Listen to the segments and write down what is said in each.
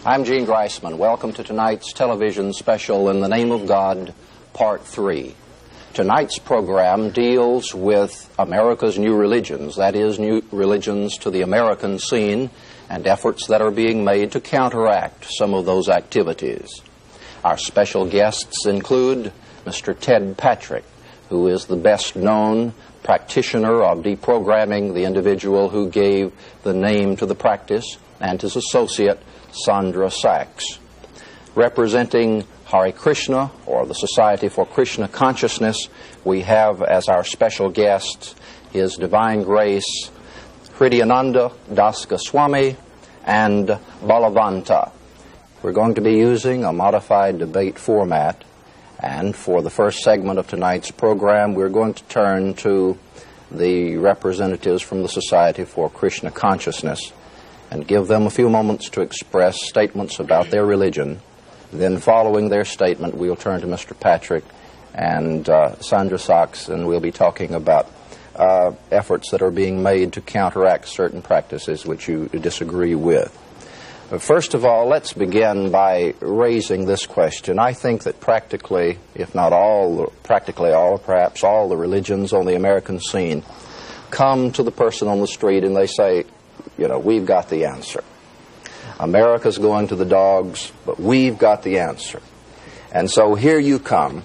I'm Eugene Griessman. Welcome to tonight's television special, In the Name of God, Part 3. Tonight's program deals with America's new religions, that is, new religions to the American scene, and efforts that are being made to counteract some of those activities. Our special guests include Mr. Ted Patrick, who is the best-known practitioner of deprogramming, the individual who gave the name to the practice, and his associate, Sondra Sachs. Representing Hare Krishna, or the Society for Krishna Consciousness, we have as our special guests His Divine Grace, Hridayananda Das Goswami, and Balavanta. We're going to be using a modified debate format, and for the first segment of tonight's program, we're going to turn to the representatives from the Society for Krishna Consciousness and give them a few moments to express statements about their religion. Then following their statement, we'll turn to Mr. Patrick and Sondra Sachs, and we'll be talking about efforts that are being made to counteract certain practices which you disagree with. First of all, let's begin by raising this question. I think that practically, if not all, practically all, perhaps all the religions on the American scene come to the person on the street and they say, you know, we've got the answer. America's going to the dogs, but we've got the answer. And so here you come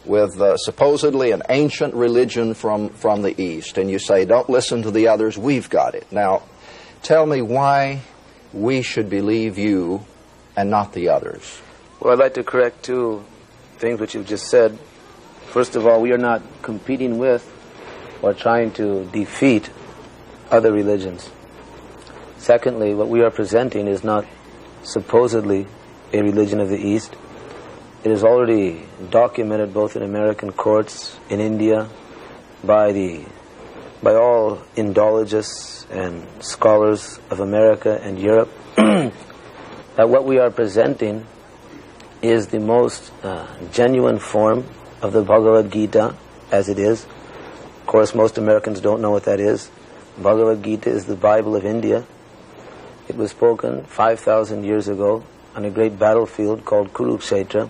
with supposedly an ancient religion from the East, and you say, don't listen to the others, we've got it. Now, tell me why we should believe you and not the others. Well, I'd like to correct two things which you've just said. First of all, we are not competing with or trying to defeat other religions. Secondly, what we are presenting is not supposedly a religion of the East. It is already documented both in American courts, in India, by all Indologists and scholars of America and Europe, that what we are presenting is the most genuine form of the Bhagavad Gita as it is. Of course, most Americans don't know what that is. Bhagavad Gita is the Bible of India. It was spoken 5,000 years ago on a great battlefield called Kurukshetra.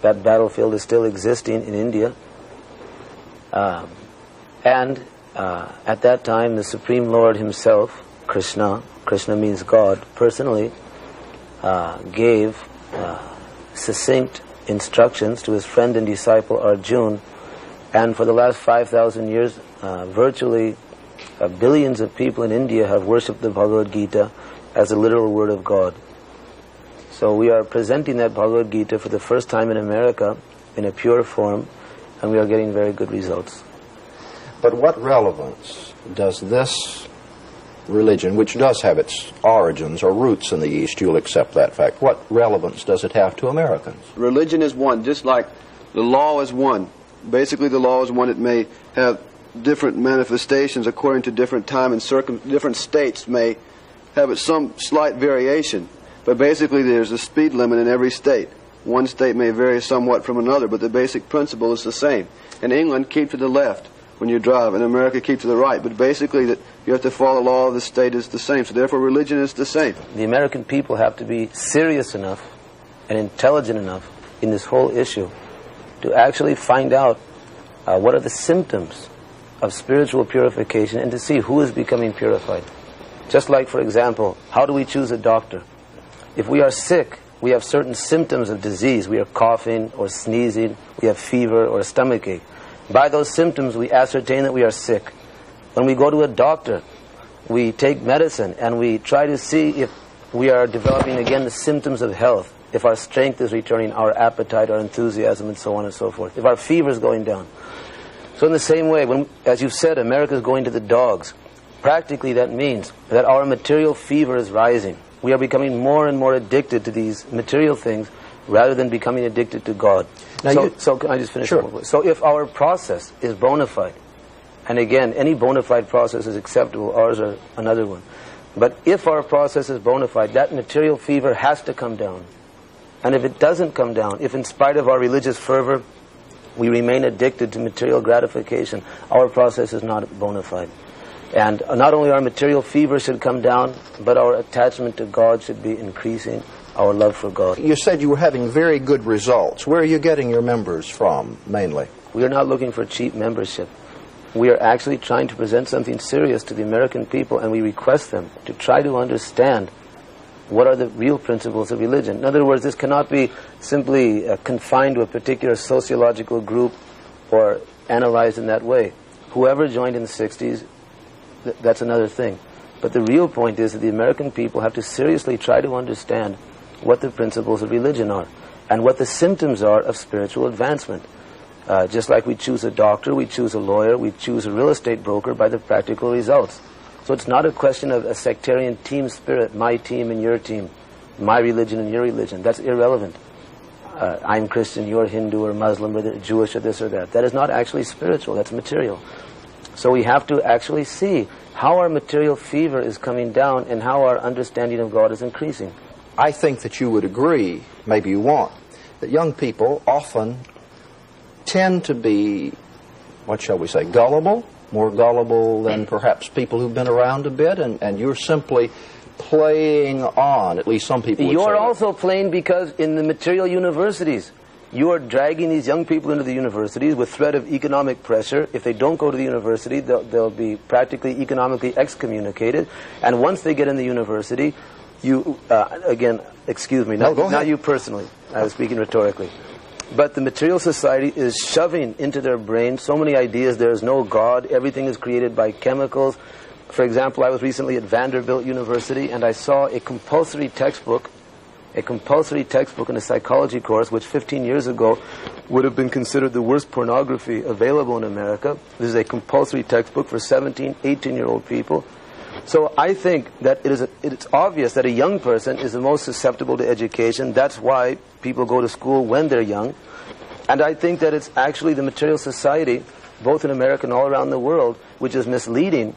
That battlefield is still existing in India. And at that time, the Supreme Lord himself, Krishna means God, personally gave succinct instructions to his friend and disciple Arjuna. And for the last 5,000 years, virtually billions of people in India have worshipped the Bhagavad Gita as a literal word of God. So we are presenting that Bhagavad Gita for the first time in America in a pure form, and we are getting very good results. But what relevance does this religion, which does have its origins or roots in the East, you'll accept that fact, what relevance does it have to Americans? Religion is one, just like the law is one. Basically, the law is one. It may have different manifestations according to different time and different states may have some slight variation. But basically, there's a speed limit in every state. One state may vary somewhat from another, but the basic principle is the same. In England, keep to the left when you drive. In America, keep to the right. But basically, that you have to follow the law of the state is the same. So therefore, religion is the same. The American people have to be serious enough and intelligent enough in this whole issue to actually find out what are the symptoms of spiritual purification and to see who is becoming purified. Just like, for example, how do we choose a doctor? If we are sick, we have certain symptoms of disease. We are coughing or sneezing, we have fever or a stomachache. By those symptoms, we ascertain that we are sick. When we go to a doctor, we take medicine and we try to see if we are developing again the symptoms of health, if our strength is returning, our appetite, our enthusiasm, and so on and so forth, if our fever is going down. So in the same way, as you've said, America is going to the dogs. Practically, that means that our material fever is rising. We are becoming more and more addicted to these material things rather than becoming addicted to God. Now so can I just finish? Sure. So if our process is bona fide, and again, any bona fide process is acceptable, ours are another one. But if our process is bona fide, that material fever has to come down. And if it doesn't come down, if in spite of our religious fervor, we remain addicted to material gratification, our process is not bona fide. And not only our material fever should come down, but our attachment to God should be increasing, our love for God. You said you were having very good results. Where are you getting your members from, mainly? We are not looking for cheap membership. We are actually trying to present something serious to the American people, and we request them to try to understand what are the real principles of religion. In other words, this cannot be simply confined to a particular sociological group or analyzed in that way. Whoever joined in the 60s, that's another thing. But the real point is that the American people have to seriously try to understand what the principles of religion are and what the symptoms are of spiritual advancement. Just like we choose a doctor, we choose a lawyer, we choose a real estate broker by the practical results. So it's not a question of a sectarian team spirit, my team and your team, my religion and your religion. That's irrelevant. I'm Christian, you're Hindu or Muslim or Jewish or this or that. That is not actually spiritual, that's material. So we have to actually see how our material fever is coming down and how our understanding of God is increasing. I think that you would agree, maybe you won't, that young people often tend to be, what shall we say, gullible, more gullible than perhaps people who've been around a bit, and you're simply playing on, at least some people would say. You're also playing because in the material universities, you are dragging these young people into the universities with threat of economic pressure. If they don't go to the university, they'll be practically economically excommunicated. And once they get in the university, you, again, excuse me, not you personally, I was speaking rhetorically. But the material society is shoving into their brains so many ideas. There is no God. Everything is created by chemicals. For example, I was recently at Vanderbilt University, and I saw a compulsory textbook in a psychology course, which 15 years ago would have been considered the worst pornography available in America. This is a compulsory textbook for 17, 18-year-old people. So I think that it's obvious that a young person is the most susceptible to education. That's why people go to school when they're young. And I think that it's actually the material society, both in America and all around the world, which is misleading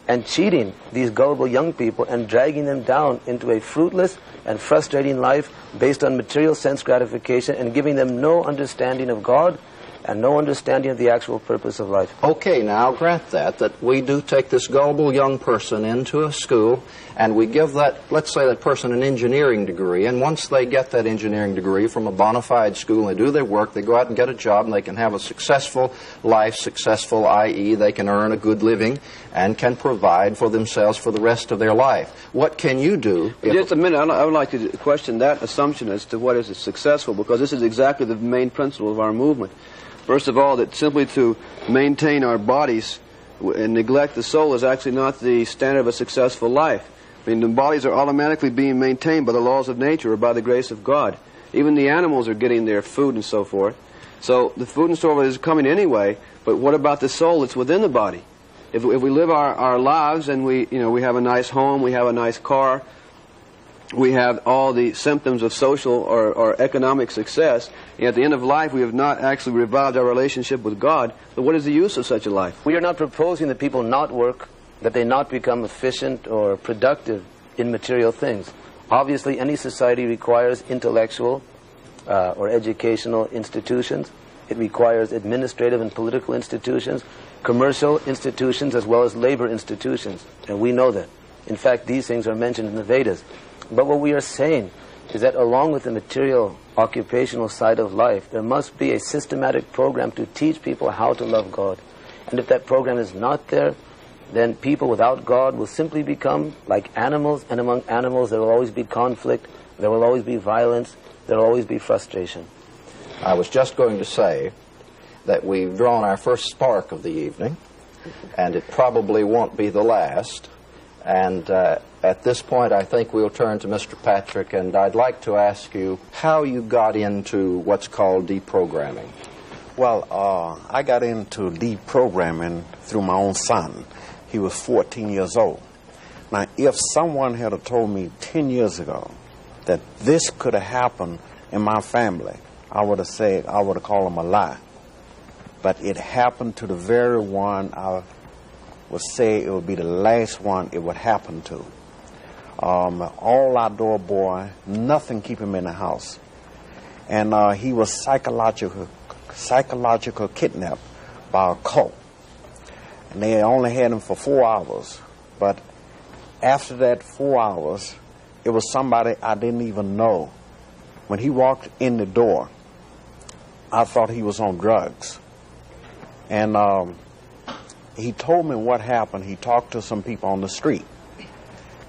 and cheating these gullible young people and dragging them down into a fruitless and frustrating life based on material sense gratification and giving them no understanding of God and no understanding of the actual purpose of life. Okay, now grant that we do take this gullible young person into a school and we give that, let's say, that person an engineering degree, and once they get that engineering degree from a bona fide school and they do their work, they go out and get a job and they can have a successful life, successful, i.e. they can earn a good living and can provide for themselves for the rest of their life. What can you do? Just a minute, I would like to question that assumption as to what is successful, because this is exactly the main principle of our movement. First of all, that simply to maintain our bodies and neglect the soul is actually not the standard of a successful life. I mean, the bodies are automatically being maintained by the laws of nature or by the grace of God. Even the animals are getting their food and so forth. So the food and so forth is coming anyway, but what about the soul that's within the body? If we live our lives and we have a nice home, we have a nice car, we have all the symptoms of social or economic success, and at the end of life we have not actually revived our relationship with God, then what is the use of such a life? We are not proposing that people not work, that they not become efficient or productive in material things. Obviously, any society requires intellectual or educational institutions. It requires administrative and political institutions, commercial institutions, as well as labor institutions. And we know that. In fact, these things are mentioned in the Vedas. But what we are saying is that along with the material occupational side of life, there must be a systematic program to teach people how to love God. And if that program is not there, then people without God will simply become like animals, and among animals there will always be conflict, there will always be violence, there will always be frustration. I was just going to say that we've drawn our first spark of the evening, and it probably won't be the last. And at this point, I think we'll turn to Mr. Patrick, and I'd like to ask you how you got into what's called deprogramming. Well, I got into deprogramming through my own son. He was 14 years old. Now, if someone had told me 10 years ago that this could have happened in my family, I would have called him a lie. But it happened to the very one I would say it would be the last one it would happen to. All outdoor boy, nothing keep him in the house. And he was psychological kidnapped by a cult. and they only had him for 4 hours. But after that 4 hours, it was somebody I didn't even know. When he walked in the door, I thought he was on drugs. And he told me what happened. He talked to some people on the street.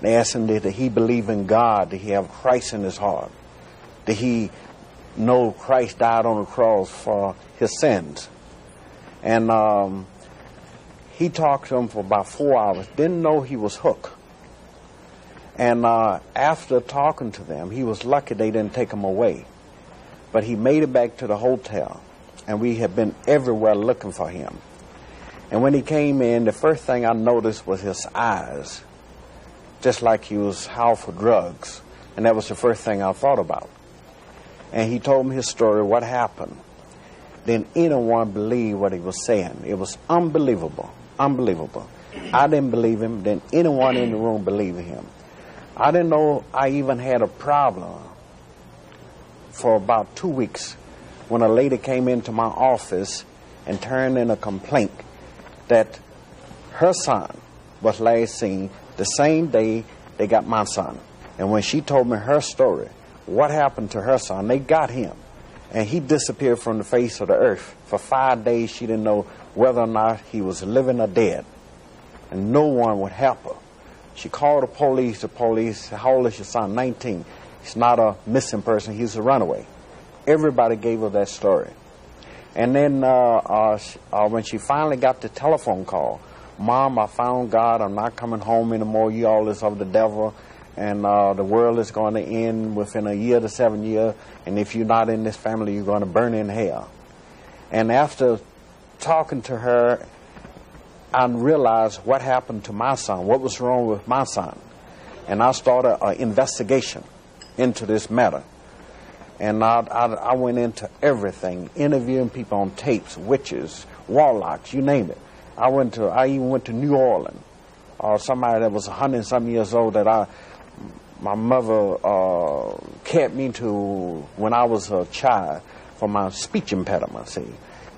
They asked him, did he believe in God? Did he have Christ in his heart? Did he know Christ died on the cross for his sins? And he talked to him for about 4 hours. Didn't know he was hooked. And after talking to them, he was lucky they didn't take him away. But he made it back to the hotel, and we had been everywhere looking for him. And when he came in, the first thing I noticed was his eyes, just like he was high for drugs. And that was the first thing I thought about. And he told me his story, what happened. Then anyone believed what he was saying. It was unbelievable, unbelievable. I didn't believe him, then anyone in the room believed him. I didn't know I even had a problem for about 2 weeks when a lady came into my office and turned in a complaint that her son was last seen the same day they got my son. And when she told me her story, what happened to her son, they got him. And he disappeared from the face of the earth. For 5 days, she didn't know whether or not he was living or dead. And no one would help her. She called the police. The police said, how old is your son? 19. He's not a missing person. He's a runaway. Everybody gave her that story. And then when she finally got the telephone call, Mom, I found God. I'm not coming home anymore. You all is of the devil. And the world is going to end within a year to 7 years. And if you're not in this family, you're going to burn in hell. And after talking to her, I realized what happened to my son, what was wrong with my son. And I started an investigation into this matter. And I went into everything, interviewing people on tapes, witches, warlocks, you name it. I even went to New Orleans, somebody that was 100-something years old that my mother kept me to when I was a child for my speech impediment, see.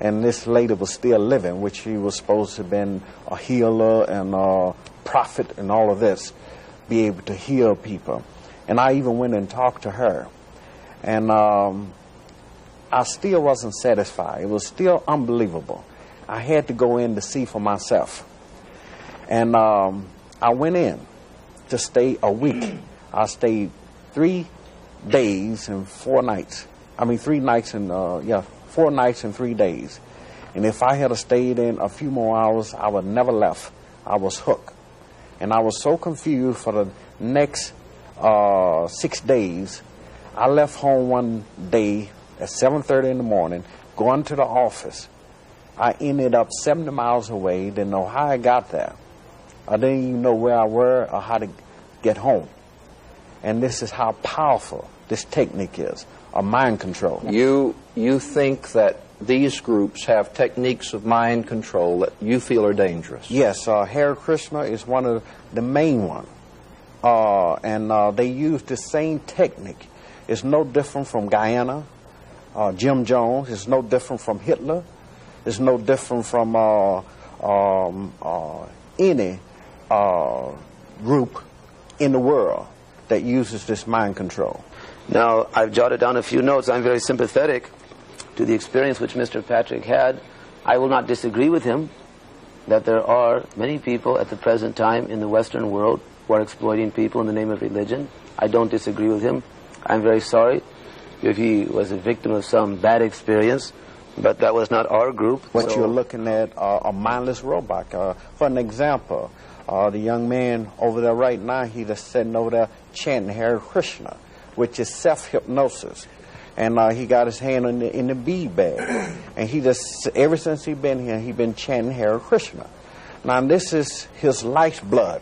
And this lady was still living, which she was supposed to have been a healer and a prophet and all of this, be able to heal people. And I even went and talked to her. And I still wasn't satisfied. It was still unbelievable. I had to go in to see for myself. And I went in to stay a week. I stayed 3 days and 4 nights. 3 nights and, 4 nights and 3 days. And if I had stayed in a few more hours, I would never left. I was hooked. And I was so confused for the next 6 days. I left home one day at 7:30 in the morning, going to the office. I ended up 70 miles away, didn't know how I got there. I didn't even know where I were or how to get home. And this is how powerful this technique is, a mind control. You think that these groups have techniques of mind control that you feel are dangerous? Yes, Hare Krishna is one of the main ones. And they use the same technique. It's no different from Guyana, Jim Jones. It's no different from Hitler. It's no different from any group in the world that uses this mind control. Now, I've jotted down a few notes. I'm very sympathetic to the experience which Mr. Patrick had. I will not disagree with him that there are many people at the present time in the Western world who are exploiting people in the name of religion. I don't disagree with him. I'm very sorry if he was a victim of some bad experience, but that was not our group. What you're looking at, a mindless robot. For an example, the young man over there right now, he just sitting over there chanting Hare Krishna, which is self-hypnosis. And he got his hand in the bead bag. And he just, ever since he been here, he been chanting Hare Krishna. Now, this is his life's blood.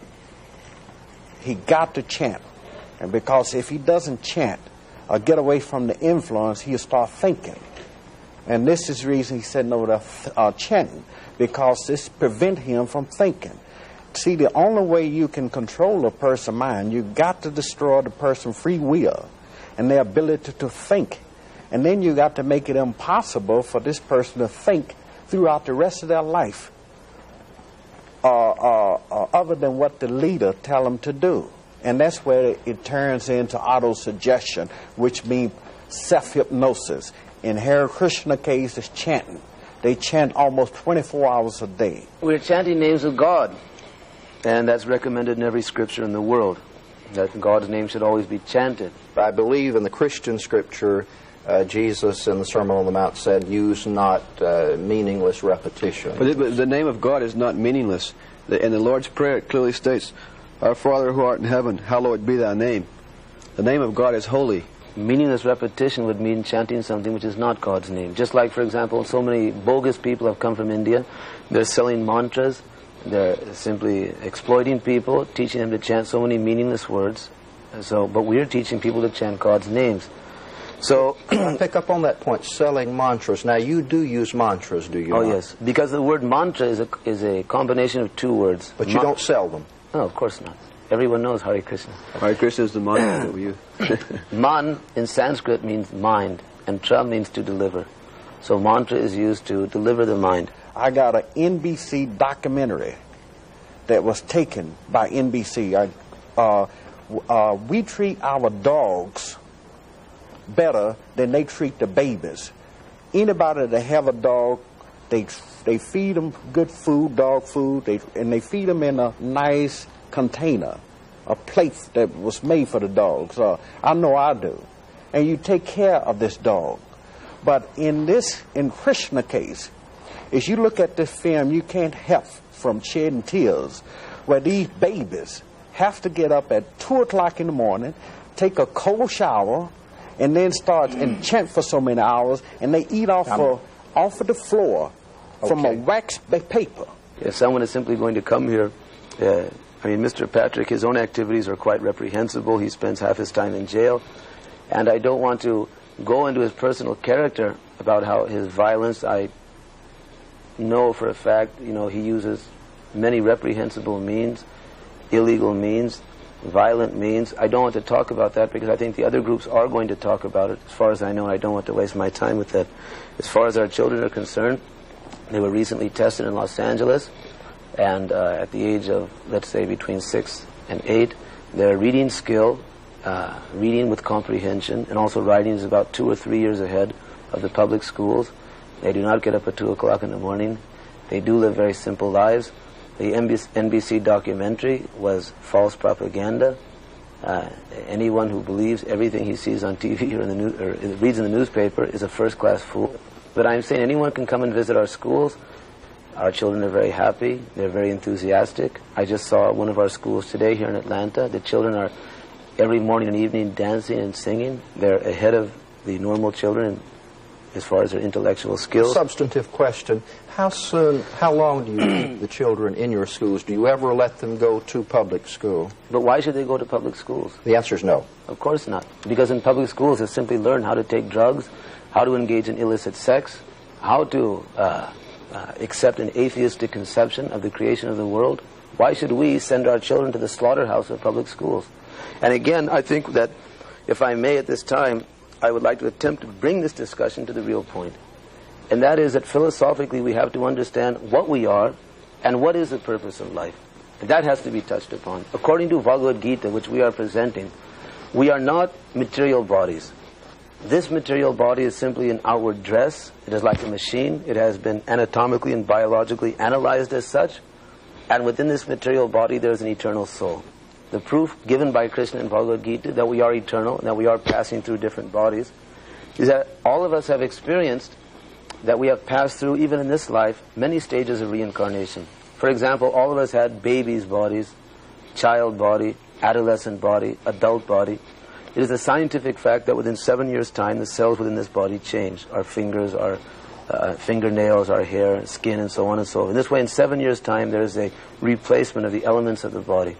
He got to chant. And because if he doesn't chant or get away from the influence, he'll start thinking. And this is the reason he's sitting over there chanting, because this prevents him from thinking. See, the only way you can control a person's mind, you got to destroy the person's free will and their ability to think. And then you got to make it impossible for this person to think throughout the rest of their life. other than what the leader tell them to do. And that's where it turns into autosuggestion, which means self-hypnosis. In Hare Krishna case, it's chanting. They chant almost 24 hours a day. We're chanting names of God, and that's recommended in every scripture in the world, that God's name should always be chanted. I believe in the Christian scripture, Jesus in the Sermon on the Mount said, use not meaningless repetition. But the name of God is not meaningless. In the Lord's Prayer, it clearly states, Our Father who art in heaven, hallowed be thy name. The name of God is holy. Meaningless repetition would mean chanting something which is not God's name. Just like, for example, so many bogus people have come from India. They're selling mantras. They're simply exploiting people, teaching them to chant so many meaningless words. But we're teaching people to chant God's names. So I pick up on that point, selling mantras. Now, you do use mantras, do you not? Oh, yes. Because the word mantra is a combination of two words. But you don't sell them? No, of course not. Everyone knows Hare Krishna. Hare Krishna is the mantra that we use. Man in Sanskrit means mind, and tra means to deliver. So mantra is used to deliver the mind. I got an NBC documentary that was taken by NBC. We treat our dogs better than they treat the babies. Anybody that have a dog, they feed them good food, dog food, and they feed them in a nice container, a plate that was made for the dogs. I know I do. And you take care of this dog. But in Krishna case, as you look at this film, you can't help from shedding tears, where these babies have to get up at 2 o'clock in the morning, take a cold shower, and then start and chant for so many hours, and they eat off of the floor from a wax paper. If someone is simply going to come here, Mr. Patrick, his own activities are quite reprehensible. He spends half his time in jail, and I don't want to go into his personal character about how his violence. I know for a fact, he uses many reprehensible means, illegal means, violent means. I don't want to talk about that because I think the other groups are going to talk about it. As far as I know, I don't want to waste my time with that. As far as our children are concerned, they were recently tested in Los Angeles, and at the age of, let's say, between 6 and 8, their reading skill, reading with comprehension, and also writing is about 2 or 3 years ahead of the public schools. They do not get up at 2 o'clock in the morning. They do live very simple lives. The NBC documentary was false propaganda. Anyone who believes everything he sees on TV or reads in the newspaper is a first-class fool. But I'm saying anyone can come and visit our schools. Our children are very happy. They're very enthusiastic. I just saw one of our schools today here in Atlanta. The children are every morning and evening dancing and singing. They're ahead of the normal children as far as their intellectual skills. Substantive question. How long do you keep the children in your schools? Do you ever let them go to public school? But why should they go to public schools? The answer is no. Of course not. Because in public schools they simply learn how to take drugs, how to engage in illicit sex, how to accept an atheistic conception of the creation of the world. Why should we send our children to the slaughterhouse of public schools? And again, I think that, if I may at this time, I would like to attempt to bring this discussion to the real point. And that is that philosophically we have to understand what we are and what is the purpose of life. And that has to be touched upon. According to Bhagavad Gita, which we are presenting, we are not material bodies. This material body is simply an outward dress. It is like a machine. It has been anatomically and biologically analyzed as such. And within this material body there is an eternal soul. The proof given by Krishna in Bhagavad Gita that we are eternal and that we are passing through different bodies is that all of us have experienced that we have passed through, even in this life, many stages of reincarnation. For example, all of us had babies' bodies, child body, adolescent body, adult body. It is a scientific fact that within 7 years' time, the cells within this body change. Our fingers, our fingernails, our hair, skin, and so on and so on. In this way, in 7 years' time, there is a replacement of the elements of the body.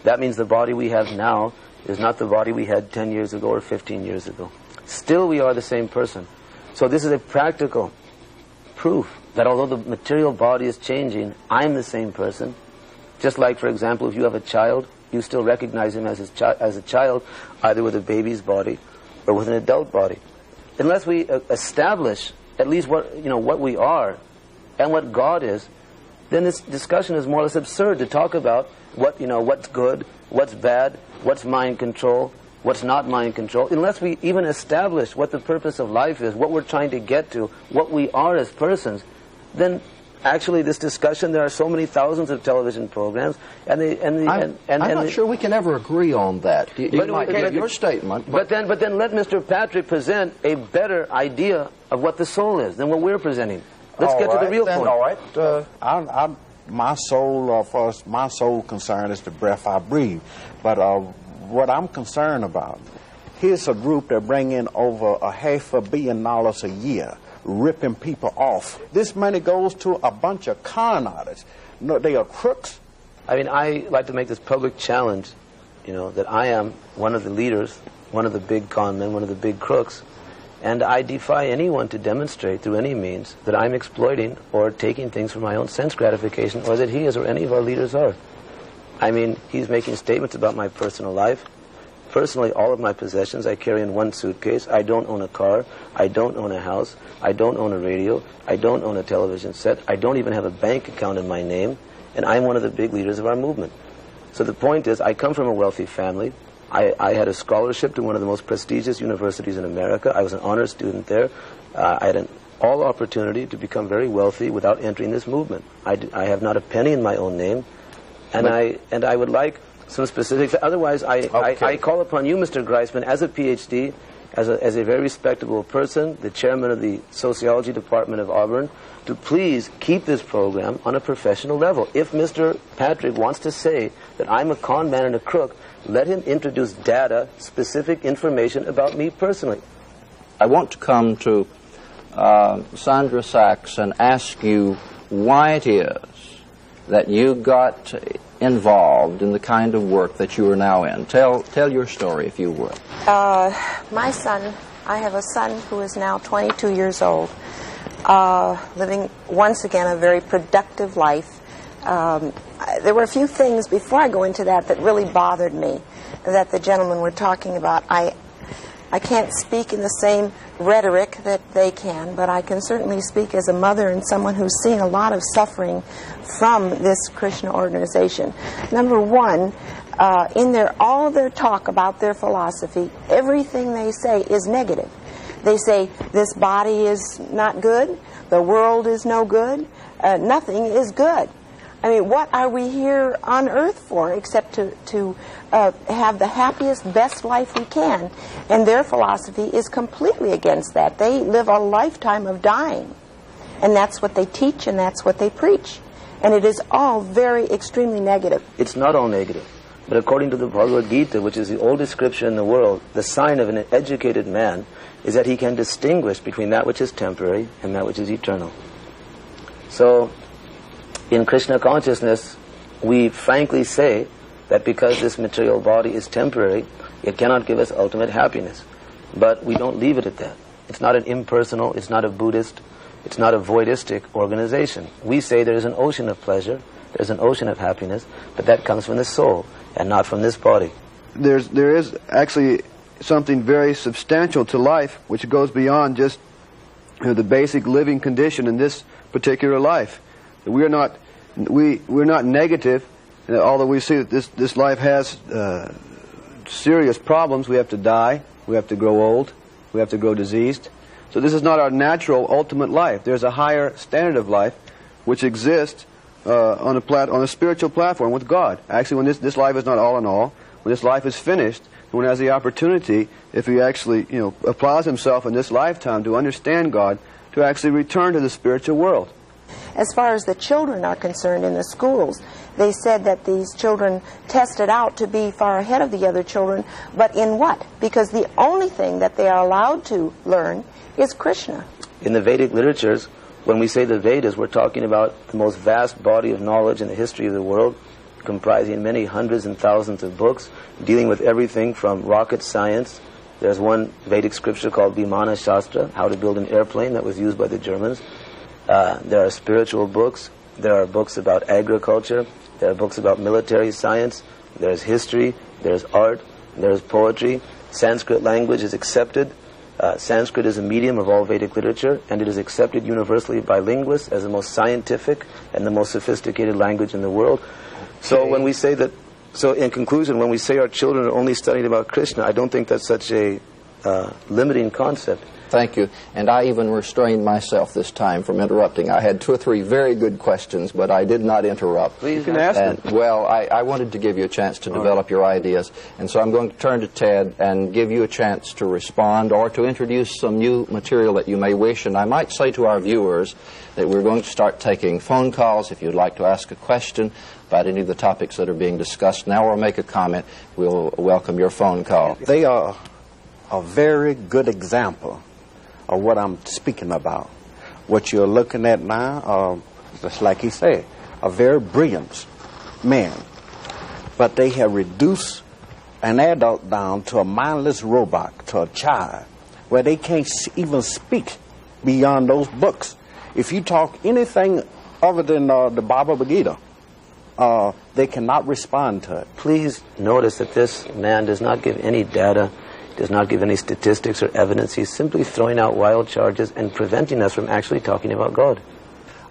That means the body we have now is not the body we had 10 years ago or 15 years ago. Still, we are the same person. So this is a practical proof that although the material body is changing, I'm the same person. Just like, for example, if you have a child, you still recognize him as a child, either with a baby's body or with an adult body. Unless we establish at least what we are and what God is, then this discussion is more or less absurd to talk about what's good, what's bad, what's mind control, what's not mind control, unless we even establish what the purpose of life is, what we're trying to get to, what we are as persons. Then actually this discussion, there are so many thousands of television programs, I'm not sure we can ever agree on that. You might give your statement. But then let Mr. Patrick present a better idea of what the soul is than what we're presenting. Let's get to the real point. All right. My soul concern is the breath I breathe. But what I'm concerned about, here's a group that bring in over $500 million a year, ripping people off. This money goes to a bunch of con artists. No, they are crooks. I mean, I like to make this public challenge, that I am one of the leaders, one of the big con men, one of the big crooks, and I defy anyone to demonstrate through any means that I'm exploiting or taking things for my own sense gratification, or that he is or any of our leaders are. I mean, he's making statements about my personal life. Personally, all of my possessions I carry in one suitcase. I don't own a car. I don't own a house. I don't own a radio. I don't own a television set. I don't even have a bank account in my name. And I'm one of the big leaders of our movement. So the point is, I come from a wealthy family. I had a scholarship to one of the most prestigious universities in America. I was an honor student there. I had an all opportunity to become very wealthy without entering this movement. I have not a penny in my own name. And I would like some specifics. Otherwise, I call upon you, Mr. Griessman, as a PhD, as a very respectable person, the chairman of the sociology department of Auburn, to please keep this program on a professional level. If Mr. Patrick wants to say that I'm a con man and a crook, let him introduce data, specific information about me personally. I want to come to Sondra Sachs and ask you why it is that you got involved in the kind of work that you are now in. Tell your story, if you would. My son, I have a son who is now 22 years old, living once again a very productive life. There were a few things before I go into that really bothered me that the gentlemen were talking about. I can't speak in the same rhetoric that they can, but I can certainly speak as a mother and someone who's seen a lot of suffering from this Krishna organization. Number one, in all of their talk about their philosophy, everything they say is negative. They say this body is not good, the world is no good, nothing is good. I mean, what are we here on earth for except to have the happiest, best life we can? And their philosophy is completely against that. They live a lifetime of dying. And that's what they teach and that's what they preach. And it is all very extremely negative. It's not all negative. But according to the Bhagavad Gita, which is the oldest scripture in the world, the sign of an educated man is that he can distinguish between that which is temporary and that which is eternal. So, in Krishna consciousness, we frankly say that because this material body is temporary, it cannot give us ultimate happiness. But we don't leave it at that. It's not an impersonal, it's not a Buddhist, it's not a voidistic organization. We say there is an ocean of pleasure, there's an ocean of happiness, but that comes from the soul and not from this body. There is actually something very substantial to life which goes beyond just the basic living condition in this particular life. We're not negative, although we see that this life has serious problems. We have to die, we have to grow old, we have to grow diseased. So this is not our natural ultimate life. There's a higher standard of life which exists on a spiritual platform with God. Actually, when this life is not all in all, when this life is finished, one has the opportunity, if he actually applies himself in this lifetime to understand God, to actually return to the spiritual world. As far as the children are concerned in the schools, they said that these children tested out to be far ahead of the other children, but in what? Because the only thing that they are allowed to learn is Krishna. In the Vedic literatures, when we say the Vedas, we're talking about the most vast body of knowledge in the history of the world, comprising many hundreds and thousands of books, dealing with everything from rocket science. There's one Vedic scripture called Vimana Shastra, how to build an airplane, that was used by the Germans. There are spiritual books, there are books about agriculture, there are books about military science, there's history, there's art, there's poetry. Sanskrit language is accepted. Sanskrit is a medium of all Vedic literature, and it is accepted universally by linguists as the most scientific and the most sophisticated language in the world. So when we say that, so in conclusion, when we say our children are only studying about Krishna, I don't think that's such a limiting concept. Thank you. And I even restrained myself this time from interrupting. I had 2 or 3 very good questions, but I did not interrupt. Please, you can ask them. Well, I wanted to give you a chance to develop your ideas, and so I'm going to turn to Ted and give you a chance to respond or to introduce some new material that you may wish. And I might say to our viewers that we're going to start taking phone calls. If you'd like to ask a question about any of the topics that are being discussed now or make a comment, we'll welcome your phone call. They are a very good example of what I'm speaking about. What you're looking at now, just like he said, a very brilliant man. But they have reduced an adult down to a mindless robot, to a child, where they can't even speak beyond those books. If you talk anything other than the Bhagavad Gita, they cannot respond to it. Please notice that this man does not give any data, does not give any statistics or evidence. He's simply throwing out wild charges and preventing us from actually talking about God.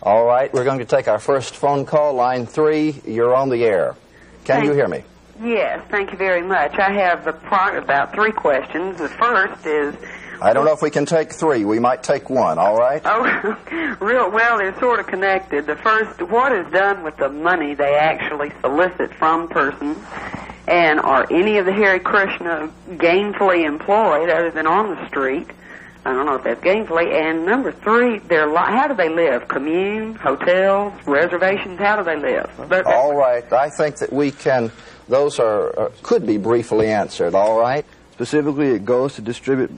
All right, we're going to take our first phone call, line 3. You're on the air. Can you hear me? Yes, thank you very much. I have about 3 questions. The first is... I don't know if we can take 3. We might take 1, all right? Oh, well, they're sort of connected. The first, what is done with the money they actually solicit from persons? And are any of the Hare Krishna gainfully employed other than on the street? I don't know if that's gainfully. And number 3, how do they live? Commune, hotels, reservations? How do they live? All right. I think that we can, those could be briefly answered, all right? Specifically, it goes to distribute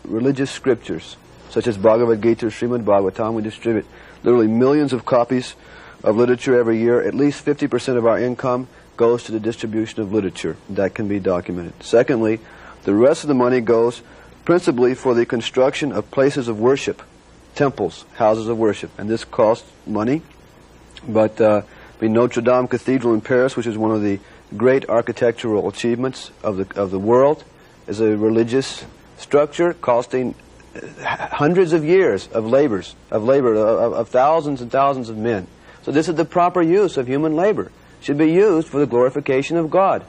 religious scriptures, such as Bhagavad Gita, Srimad Bhagavatam. We distribute literally millions of copies of literature every year. At least 50% of our income goes to the distribution of literature. That can be documented. Secondly, the rest of the money goes principally for the construction of places of worship, temples, houses of worship, and this costs money. But Notre Dame Cathedral in Paris, which is one of the great architectural achievements of the world, is a religious structure costing hundreds of years of labor of thousands and thousands of men. So this is the proper use of human labor. Should be used for the glorification of God.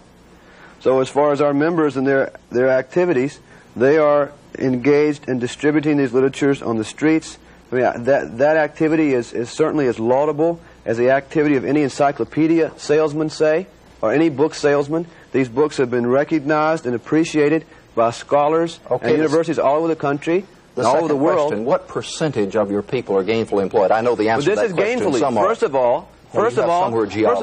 So as far as our members and their activities, they are engaged in distributing these literatures on the streets. I mean, that activity is certainly as laudable as the activity of any encyclopedia salesman, say, or any book salesman. These books have been recognized and appreciated by scholars and universities all over the country and all over the world. Question, what percentage of your people are gainfully employed? I know the answer to that question. This is gainfully. First of all,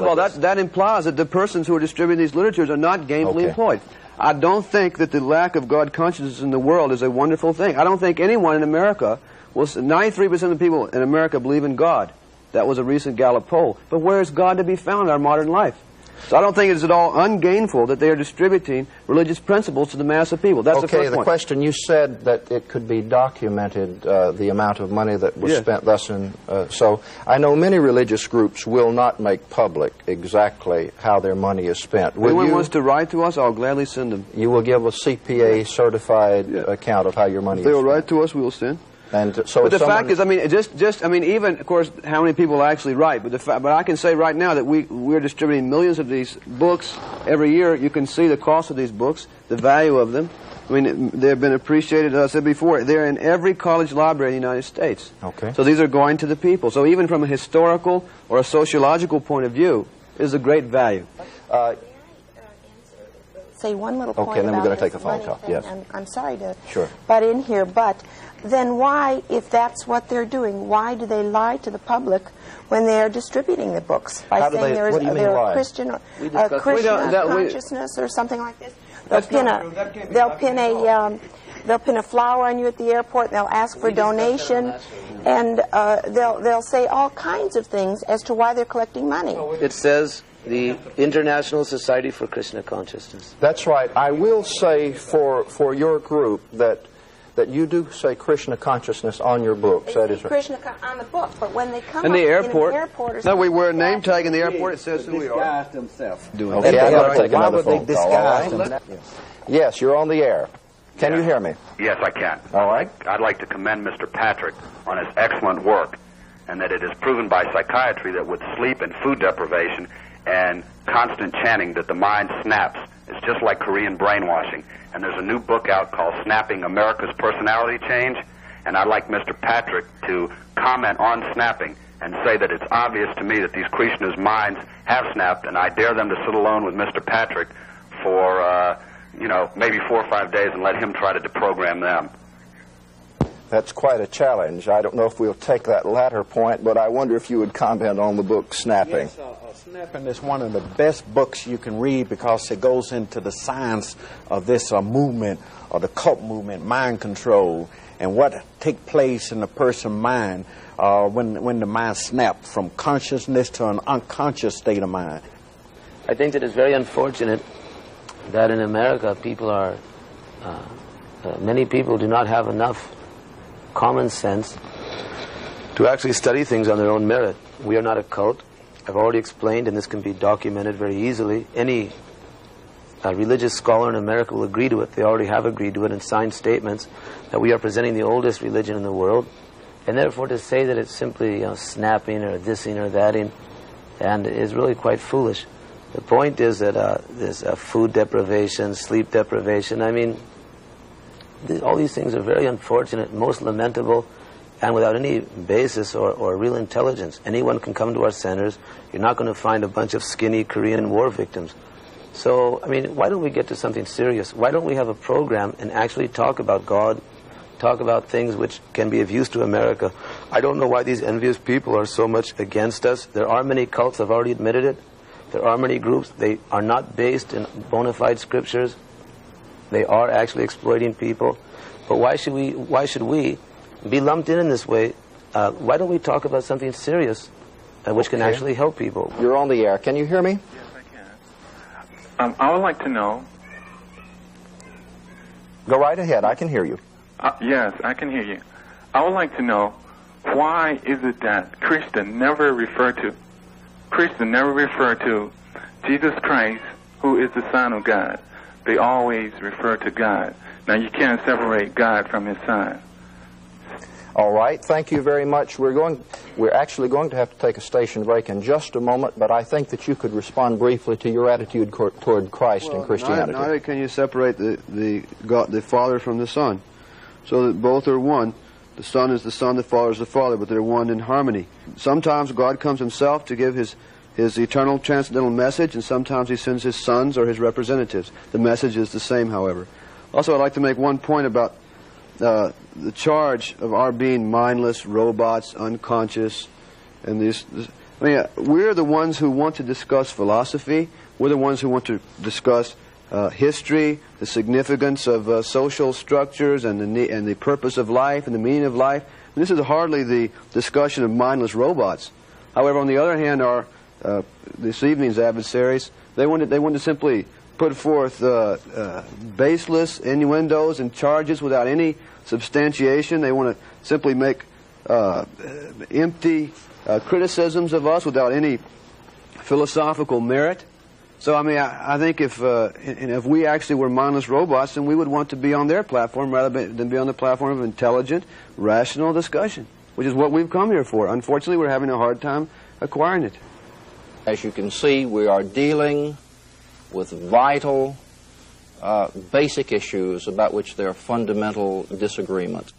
that implies that the persons who are distributing these literatures are not gainfully employed. I don't think that the lack of God consciousness in the world is a wonderful thing. I don't think anyone in America, 93% of the people in America believe in God. That was a recent Gallup poll. But where is God to be found in our modern life? So I don't think it is at all ungainful that they are distributing religious principles to the mass of people. That's the first point. The question, you said that it could be documented, the amount of money that was spent thus in... so I know many religious groups will not make public exactly how their money is spent. If anyone wants to write to us, I'll gladly send them. You will give a CPA-certified account of how your money is spent. If they will write to us, we will send. And so but the fact is, I mean, even, of course, how many people actually write, but I can say right now that we're distributing millions of these books every year. You can see the cost of these books, the value of them. I mean, they've been appreciated, as I said before. They're in every college library in the United States. Okay. So these are going to the people. So even from a historical or a sociological point of view, it is a great value. Say one little point then about we're going to take a this phone money call. thing. Yes. I'm sorry to Sure. butt in here, but then why, if that's what they're doing, why do they lie to the public when they are distributing the books by saying they're a Christian or Krishna consciousness or something like this? They'll pin a flower on you at the airport. They'll ask for donation, and they'll say all kinds of things as to why they're collecting money. It says the International Society for Krishna Consciousness. That's right. I will say for your group that you do say Krishna consciousness on your books. That is right. Krishna on the book, but when they come in the airport, or no, we wear a name tag in the airport. It says who we are. Themselves. Okay, I'm going to take another phone call. Yes, you're on the air. Can you hear me? Yes, I can. All right. I'd like to commend Mr. Patrick on his excellent work, and that it is proven by psychiatry that with sleep and food deprivation and constant chanting that the mind snaps. It's just like Korean brainwashing. And there's a new book out called Snapping America's Personality Change, and I'd like Mr. Patrick to comment on snapping and say that it's obvious to me that these Krishna's minds have snapped, and I dare them to sit alone with Mr. Patrick for, maybe 4 or 5 days and let him try to deprogram them. That's quite a challenge. I don't know if we'll take that latter point, but I wonder if you would comment on the book Snapping. Yes, Snapping is one of the best books you can read because it goes into the science of this movement, or the cult movement, mind control, and what takes place in the person's mind when the mind snaps from consciousness to an unconscious state of mind. I think that it's very unfortunate that in America people are, many people do not have enough common sense to actually study things on their own merit. We are not a cult. I've already explained, and this can be documented very easily. Any religious scholar in America will agree to it. They already have agreed to it and signed statements that we are presenting the oldest religion in the world. And therefore to say that it's simply snapping or thising or thating, and is really quite foolish. The point is that there's food deprivation, sleep deprivation. I mean, all these things are very unfortunate, most lamentable, and without any basis or real intelligence. Anyone can come to our centers. You're not going to find a bunch of skinny Korean war victims. So, I mean, why don't we get to something serious? Why don't we have a program and actually talk about God, talk about things which can be of use to America? I don't know why these envious people are so much against us. There are many cults, I've already admitted it. There are many groups. They are not based in bona fide scriptures. They are actually exploiting people. But why should we be lumped in this way? Why don't we talk about something serious which can actually help people? You're on the air. Can you hear me? Yes, I can. I would like to know. Go right ahead. I can hear you. Yes, I can hear you. I would like to know, why is it that Krishna never referred to Jesus Christ, who is the Son of God? They always refer to God. Now, you can't separate God from his Son. All right. Thank you very much. We're actually going to have to take a station break in just a moment, but I think that you could respond briefly to your attitude toward Christ and Christianity. Neither can you separate the Father from the Son, so that both are one. The Son is the Son, the Father is the Father, but they're one in harmony. Sometimes God comes himself to give his eternal transcendental message, and sometimes he sends his sons or his representatives. The message is the same, however. Also, I'd like to make one point about the charge of our being mindless robots, unconscious, and we're the ones who want to discuss philosophy. We're the ones who want to discuss history, the significance of social structures, and the purpose of life and the meaning of life. And this is hardly the discussion of mindless robots. However, on the other hand, our this evening's adversaries, they want to simply put forth baseless innuendos and charges without any substantiation. They want to simply make empty criticisms of us without any philosophical merit. So, I mean, I think if we actually were mindless robots, then we would want to be on their platform rather than be on the platform of intelligent, rational discussion, which is what we've come here for. Unfortunately, we're having a hard time acquiring it. As you can see, we are dealing with vital, basic issues about which there are fundamental disagreements.